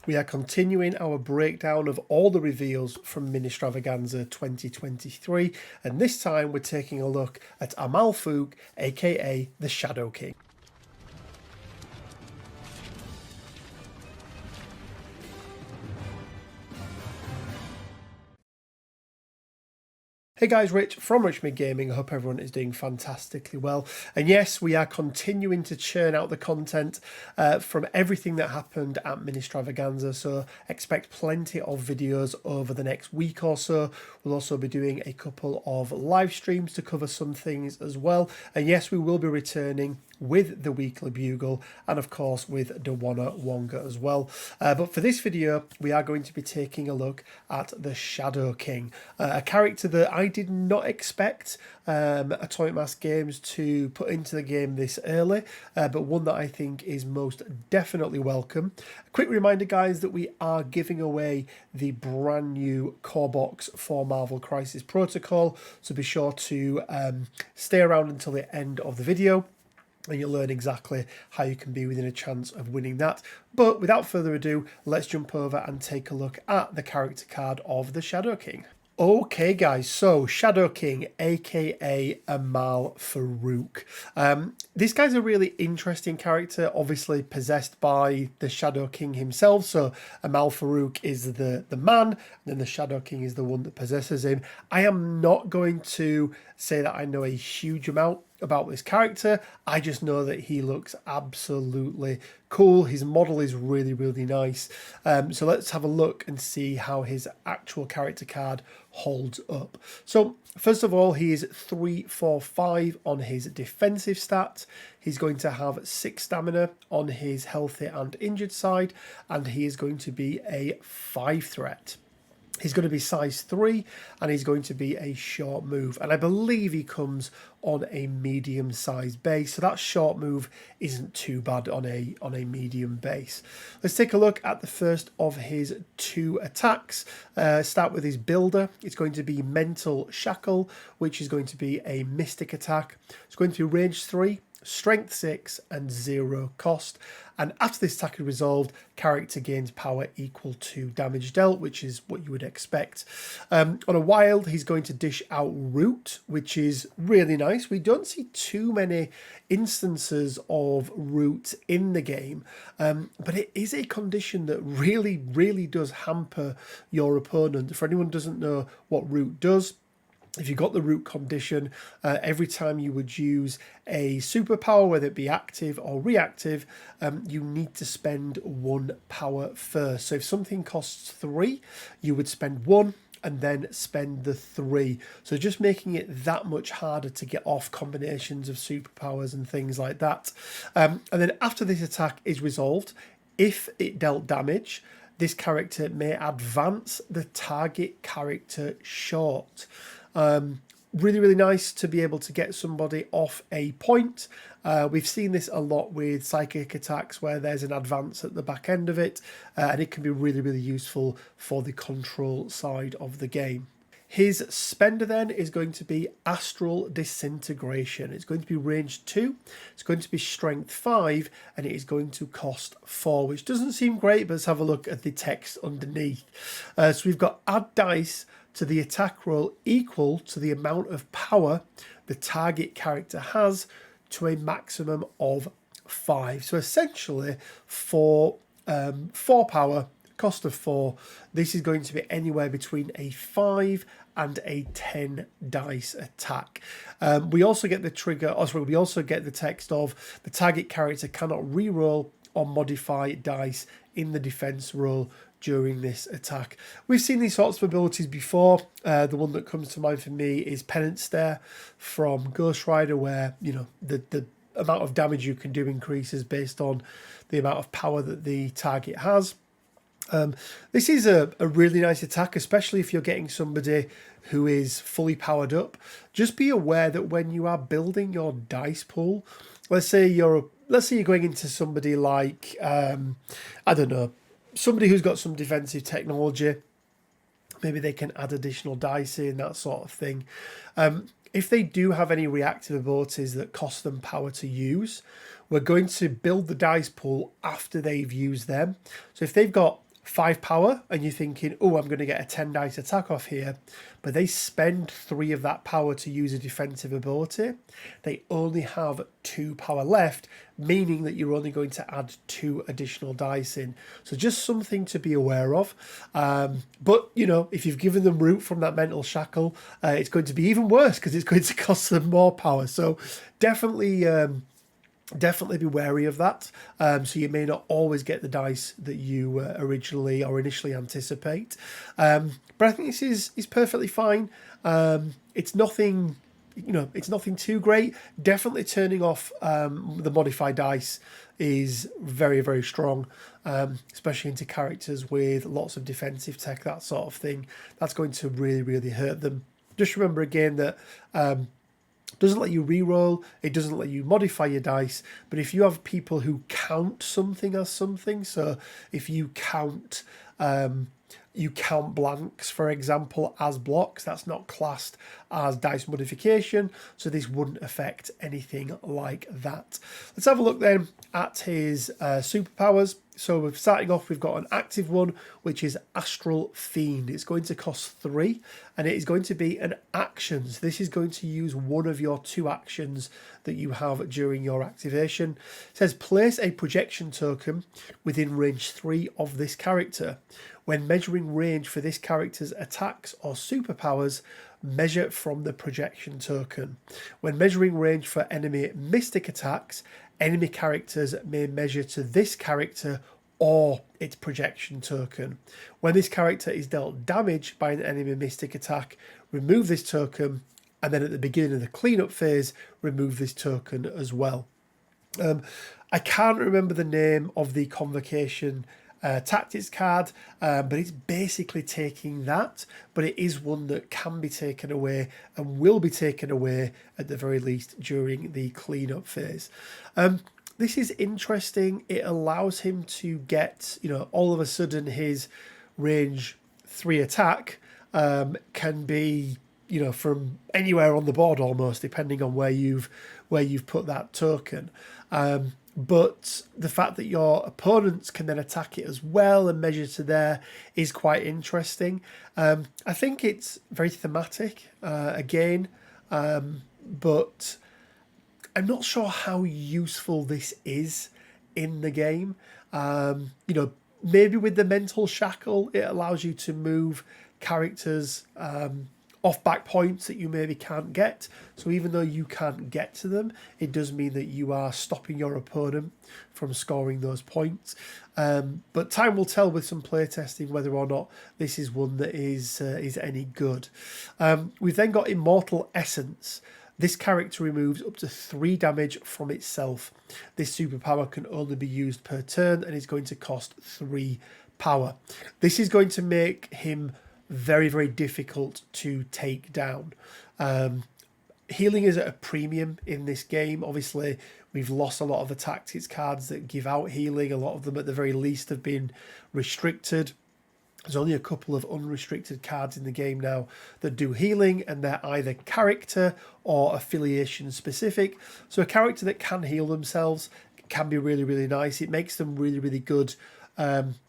we are continuing our breakdown of all the reveals from MiniStravaganza 2023, and this time we're taking a look at Amalfouk, aka the Shadow King. Hey guys, Rich from Richmond Gaming. I hope everyone is doing fantastically well. And yes, we are continuing to churn out the content from everything that happened at MiniStravaganza. So expect plenty of videos over the next week or so. We'll also be doing a couple of live streams to cover some things as well. And yes, we will be returning with the Weekly Bugle and of course with Dawana Wonga as well. But for this video, we are going to be taking a look at the Shadow King, a character that I did not expect Atomic Mass Games to put into the game this early, but one that I think is most definitely welcome. A quick reminder, guys, that we are giving away the brand new core box for Marvel Crisis Protocol, so be sure to stay around until the end of the video, and you'll learn exactly how you can be within a chance of winning that. But without further ado, let's jump over and take a look at the character card of the Shadow King. Okay guys, so Shadow King, aka Amalfouk. This guy's a really interesting character, obviously possessed by the Shadow King himself. So Amalfouk is the man, and then the Shadow King is the one that possesses him. I am not going to say that I know a huge amount about this character. I just know that he looks absolutely cool. His model is really, really nice. So let's have a look and see how his actual character card holds up. So first of all, he is 345 on his defensive stats. He's going to have 6 stamina on his healthy and injured side, and he is going to be a 5 threat. He's going to be size 3, and he's going to be a short move. And I believe he comes on a medium-sized base, so that short move isn't too bad on a medium base. Let's take a look at the first of his 2 attacks. Start with his builder. It's going to be Mental Shackle, which is going to be a mystic attack. It's going to be range 3. Strength 6 and 0 cost, and after this attack is resolved, character gains power equal to damage dealt, which is what you would expect. On a wild, he's going to dish out Root, which is really nice. We don't see too many instances of Root in the game, but it is a condition that really does hamper your opponent. For anyone who doesn't know what Root does, if you got the Root condition, every time you would use a superpower, whether it be active or reactive, you need to spend 1 power first. So if something costs 3, you would spend 1 and then spend the 3. So just making it that much harder to get off combinations of superpowers and things like that. And then after this attack is resolved, if it dealt damage, this character may advance the target character short. Really nice to be able to get somebody off a point. We've seen this a lot with psychic attacks where there's an advance at the back end of it, and it can be really useful for the control side of the game. His spender then is going to be Astral Disintegration. It's going to be range 2, it's going to be strength 5, and it is going to cost 4, which doesn't seem great, but let's have a look at the text underneath. So we've got add dice to the attack roll equal to the amount of power the target character has to a maximum of 5. So essentially for 4 power, cost of 4, this is going to be anywhere between a 5 and a 10 dice attack. We also get the trigger, we also get the text of the target character cannot reroll or modify dice in the defense roll during this attack. We've seen these sorts of abilities before. The one that comes to mind for me is Penance Stare from Ghost Rider, where the amount of damage you can do increases based on the amount of power that the target has. This is a really nice attack, especially if you're getting somebody who is fully powered up. Just be aware that when you are building your dice pool, let's say you're going into somebody like I don't know, somebody who's got some defensive technology, maybe they can add additional dice in, that sort of thing. If they do have any reactive abilities that cost them power to use, we're going to build the dice pool after they've used them. So if they've got 5 power and you're thinking, oh, I'm going to get a 10 dice attack off here, but they spend 3 of that power to use a defensive ability, they only have 2 power left, meaning that you're only going to add 2 additional dice in. So just something to be aware of. But, you know, if you've given them root from that mental shackle, it's going to be even worse because it's going to cost them more power. So definitely be wary of that. So you may not always get the dice that you originally or initially anticipate. But I think this is perfectly fine. It's nothing, you know, it's nothing too great. Definitely turning off the modified dice is very, very strong, especially into characters with lots of defensive tech, that sort of thing. That's going to really, really hurt them. Just remember again that doesn't let you re-roll, it doesn't let you modify your dice, but if you have people who count something as something, so if you count blanks, for example, as blocks, that's not classed as dice modification, so this wouldn't affect anything like that. Let's have a look then at his superpowers. So we're starting off, we've got an active one, which is Astral Fiend. It's going to cost 3, and it is going to be an action. So this is going to use one of your 2 actions that you have during your activation. It says, place a projection token within range 3 of this character. When measuring range for this character's attacks or superpowers, measure from the projection token. When measuring range for enemy mystic attacks, enemy characters may measure to this character or its projection token. When this character is dealt damage by an enemy mystic attack, remove this token, and then at the beginning of the cleanup phase, remove this token as well. I can't remember the name of the convocation tactics card, but it's basically taking that, but it is one that can be taken away and will be taken away at the very least during the cleanup phase. This is interesting. It allows him to get, you know, all of a sudden his range 3 attack can be, you know, from anywhere on the board almost, depending on where you've put that token. But the fact that your opponents can then attack it as well and measure to there is quite interesting. I think it's very thematic, again, but I'm not sure how useful this is in the game. You know, maybe with the mental shackle, it allows you to move characters off back points that you maybe can't get. So even though you can't get to them, it does mean that you are stopping your opponent from scoring those points. But time will tell with some playtesting whether or not this is one that is any good. We've then got Immortal Essence. This character removes up to 3 damage from itself. This superpower can only be used per turn and is going to cost 3 power. This is going to make him very, very difficult to take down. Healing is at a premium in this game. Obviously, we've lost a lot of the tactics cards that give out healing. A lot of them, at the very least, have been restricted. There's only a couple of unrestricted cards in the game now that do healing, and they're either character or affiliation specific. So a character that can heal themselves can be really, really nice. It makes them really, really good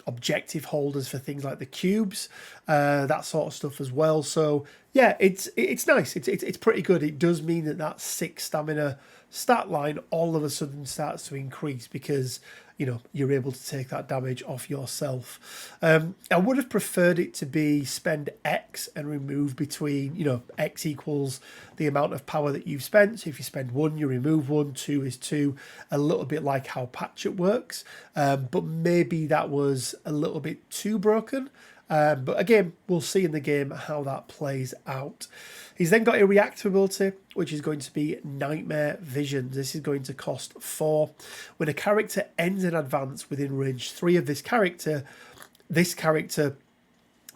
objective holders for things like the cubes, that sort of stuff as well. So yeah, it's nice. It's pretty good. It does mean that 6 stamina stat line all of a sudden starts to increase because, you know, you're able to take that damage off yourself. I would have preferred it to be spend X and remove between, you know, X equals the amount of power that you've spent. So if you spend 1, you remove 1, 2 is 2, a little bit like how Patchet works. But maybe that was a little bit too broken. But again, we'll see in the game how that plays out. He's then got a reactive ability, which is going to be Nightmare Visions. This is going to cost 4. When a character ends an advance within range 3 of this character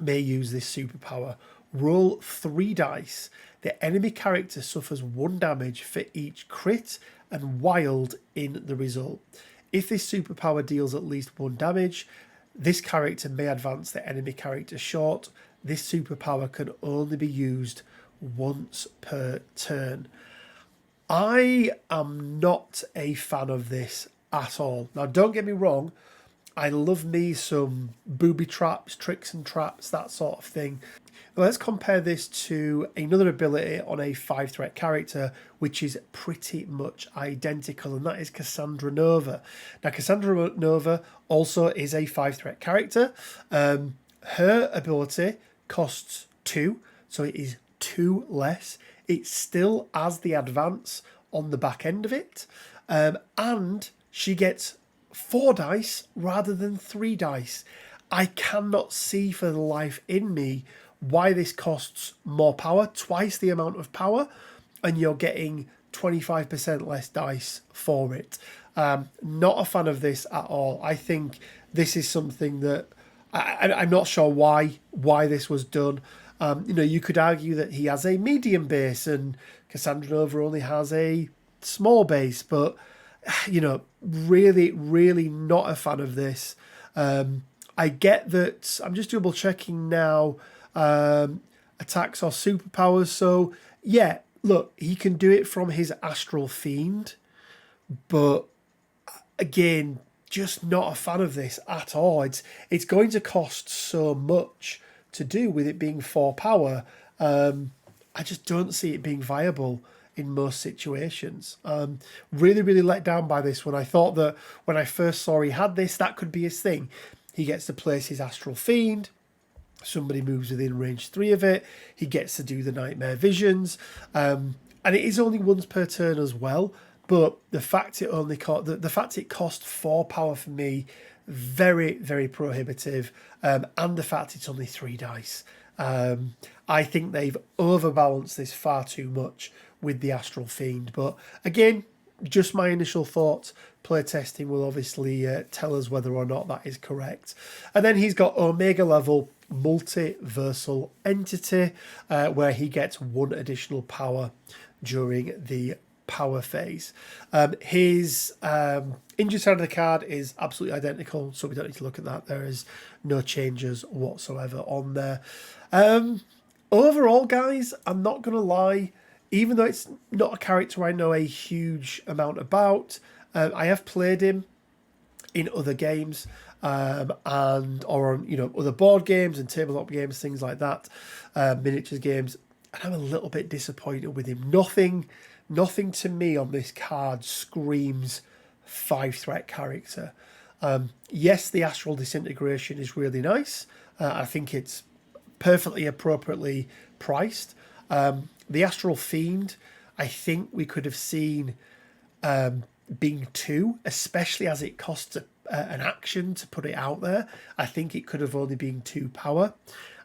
may use this superpower. Roll 3 dice. The enemy character suffers 1 damage for each crit and wild in the result. If this superpower deals at least 1 damage, this character may advance the enemy character short. This superpower can only be used once per turn. I am not a fan of this at all. Now, don't get me wrong, I love me some booby traps, tricks and traps, that sort of thing. Let's compare this to another ability on a 5-threat character, which is pretty much identical, and that is Cassandra Nova. Now, Cassandra Nova also is a 5-threat character. Her ability costs 2, so it is 2 less. It still has the advance on the back end of it, and she gets 4 dice rather than 3 dice. I cannot see for the life in me why this costs more power, twice the amount of power, and you're getting 25% less dice for it. Not a fan of this at all. I think this is something that I'm not sure why this was done. You could argue that he has a medium base and Cassandra Nova only has a small base, but really, really not a fan of this. I get that. I'm just double checking now. Attacks or superpowers. So yeah, look, he can do it from his Astral Fiend, but again, just not a fan of this at all. It's going to cost so much to do with it being 4 power. I just don't see it being viable in most situations. Really, really let down by this one. I thought that when I first saw he had this, that could be his thing. He gets to place his Astral Fiend. Somebody moves within range 3 of it. He gets to do the Nightmare Visions. And it is only once per turn as well. But the fact the fact it cost 4 power for me, very, very prohibitive. And the fact it's only 3 dice. I think they've overbalanced this far too much with the Astral Fiend. But again, just my initial thoughts. Playtesting will obviously tell us whether or not that is correct. And then he's got Omega level Multiversal Entity, where he gets 1 additional power during the power phase. His injured side of the card is absolutely identical, so we don't need to look at that. There is no changes whatsoever on there. Overall, guys, I'm not going to lie, even though it's not a character I know a huge amount about, I have played him in other games, or on other board games and tabletop games, things like that, miniatures games, and I'm a little bit disappointed with him. Nothing to me on this card screams 5-threat character. Yes, the Astral Disintegration is really nice. I think it's perfectly appropriately priced. The Astral Fiend, I think we could have seen being 2, especially as it costs an action to put it out there. I think it could have only been 2 power.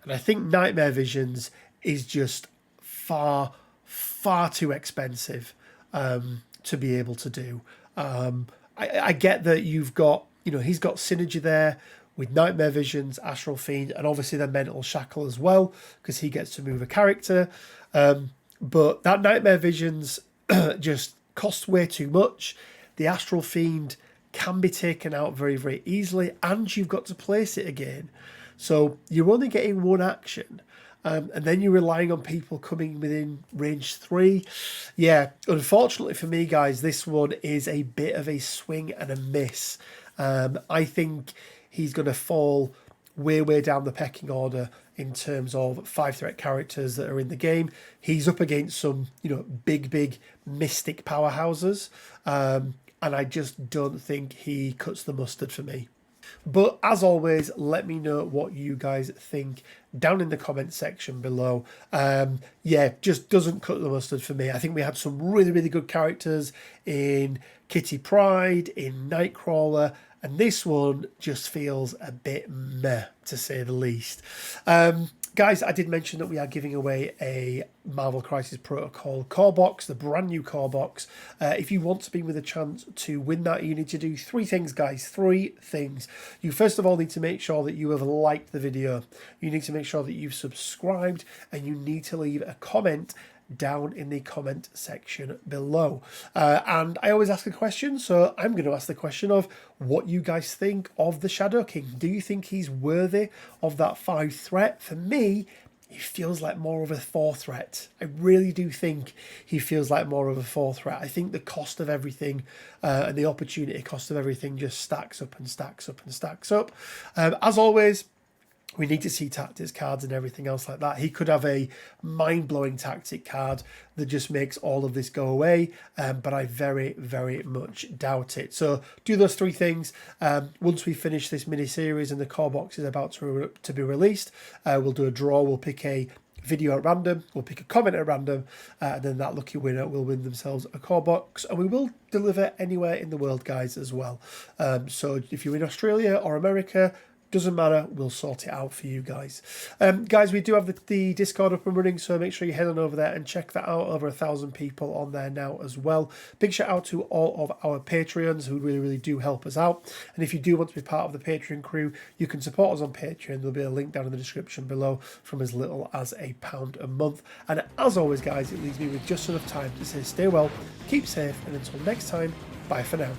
And I think Nightmare Visions is just far, far too expensive to be able to do. I get that you've got, he's got synergy there with Nightmare Visions, Astral Fiend, and obviously the Mental Shackle as well, because he gets to move a character. But that Nightmare Visions just costs way too much. The Astral Fiend can be taken out very, very easily, and you've got to place it again. So you're only getting 1 action. And then you're relying on people coming within range 3. Yeah, unfortunately for me, guys, this one is a bit of a swing and a miss. I think he's going to fall way, way down the pecking order in terms of 5-threat characters that are in the game. He's up against some, big mystic powerhouses. And I just don't think he cuts the mustard for me. But as always, let me know what you guys think down in the comment section below. Just doesn't cut the mustard for me. I think we had some really, really good characters in Kitty Pryde, in Nightcrawler, and this one just feels a bit meh, to say the least. Guys, I did mention that we are giving away a Marvel Crisis Protocol core box, the brand new core box. If you want to be with a chance to win that, you need to do 3 things, guys. 3 things. You first of all need to make sure that you have liked the video. You need to make sure that you've subscribed, and you need to leave a comment down in the comment section below. And I always ask a question, so I'm going to ask the question of what you guys think of the Shadow King. Do you think he's worthy of that 5 threat? For me, he feels like more of a 4 threat. I really do think he feels like more of a 4 threat. I think the cost of everything and the opportunity cost of everything just stacks up and stacks up and stacks up. As always, we need to see tactics cards and everything else like that. He could have a mind-blowing tactic card that just makes all of this go away, but I very, very much doubt it. So do those 3 things. Once we finish this mini-series and the core box is about to be released, we'll do a draw. We'll pick a video at random, we'll pick a comment at random, and then that lucky winner will win themselves a core box, and we will deliver anywhere in the world, guys, as well. So if you're in Australia or America, doesn't matter, we'll sort it out for you guys. Guys, we do have the Discord up and running, so make sure you head on over there and check that out. Over 1,000 people on there now as well. Big shout out to all of our Patreons who really, really do help us out. And if you do want to be part of the Patreon crew, you can support us on Patreon. There'll be a link down in the description below from as little as £1 a month. And as always, guys, it leaves me with just enough time to say stay well, keep safe, and until next time, bye for now.